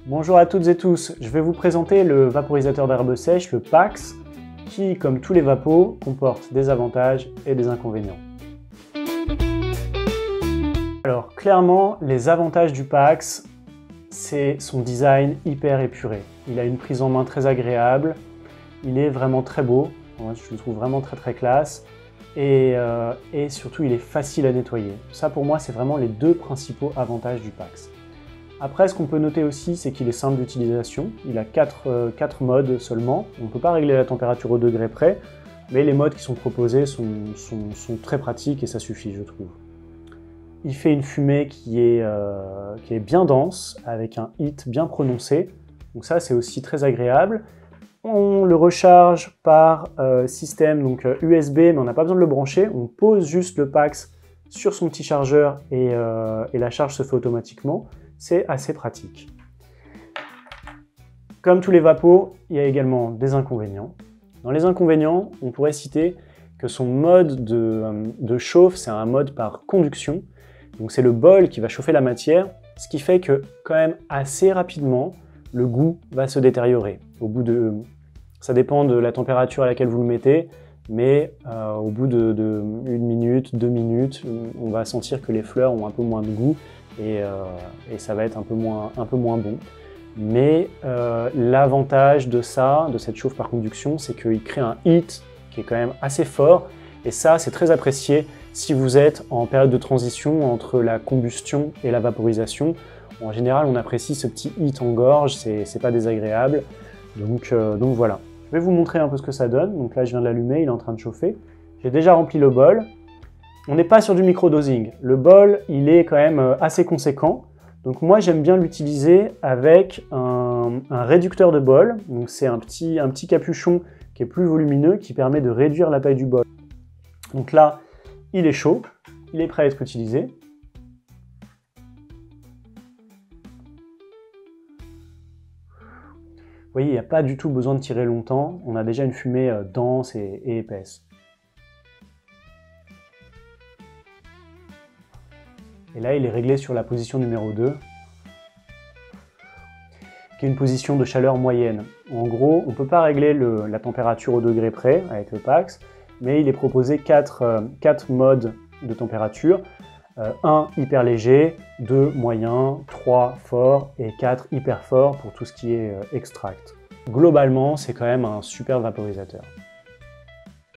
Bonjour à toutes et tous, je vais vous présenter le vaporisateur d'herbe sèche, le PAX, qui, comme tous les vapos, comporte des avantages et des inconvénients. Alors clairement, les avantages du PAX, c'est son design hyper épuré. Il a une prise en main très agréable, il est vraiment très beau, je le trouve vraiment très classe, et surtout il est facile à nettoyer. Ça pour moi, c'est vraiment les deux principaux avantages du PAX. Après, ce qu'on peut noter aussi, c'est qu'il est simple d'utilisation. Il a 4 modes seulement. On ne peut pas régler la température au degré près, mais les modes qui sont proposés sont très pratiques et ça suffit, je trouve. Il fait une fumée qui est bien dense, avec un hit bien prononcé. Donc ça, c'est aussi très agréable. On le recharge par système donc, USB, mais on n'a pas besoin de le brancher. On pose juste le PAX sur son petit chargeur et la charge se fait automatiquement. C'est assez pratique. Comme tous les vapos, il y a également des inconvénients. Dans les inconvénients, on pourrait citer que son mode de chauffe, c'est un mode par conduction. Donc c'est le bol qui va chauffer la matière, ce qui fait que quand même assez rapidement, le goût va se détériorer. Ça dépend de la température à laquelle vous le mettez, mais au bout de 1 minute, 2 minutes, on va sentir que les fleurs ont un peu moins de goût et ça va être un peu moins bon. Mais l'avantage de cette chauffe par conduction, c'est qu'il crée un hit qui est quand même assez fort, et ça c'est très apprécié si vous êtes en période de transition entre la combustion et la vaporisation. En général, on apprécie ce petit hit en gorge, c'est pas désagréable, donc voilà. Je vais vous montrer un peu ce que ça donne. Donc là, je viens de l'allumer, il est en train de chauffer. J'ai déjà rempli le bol. On n'est pas sur du microdosing. Le bol, il est quand même assez conséquent. Donc moi, j'aime bien l'utiliser avec un réducteur de bol. Donc c'est un petit capuchon qui est plus volumineux, qui permet de réduire la taille du bol. Donc là, il est chaud, il est prêt à être utilisé. Vous voyez, il n'y a pas du tout besoin de tirer longtemps, on a déjà une fumée dense et épaisse. Et là, il est réglé sur la position numéro 2, qui est une position de chaleur moyenne. En gros, on ne peut pas régler la température au degré près avec le PAX, mais il est proposé 4 modes de température. 1 hyper léger, 2 moyen, 3 fort et 4 hyper fort pour tout ce qui est extract. Globalement, c'est quand même un super vaporisateur.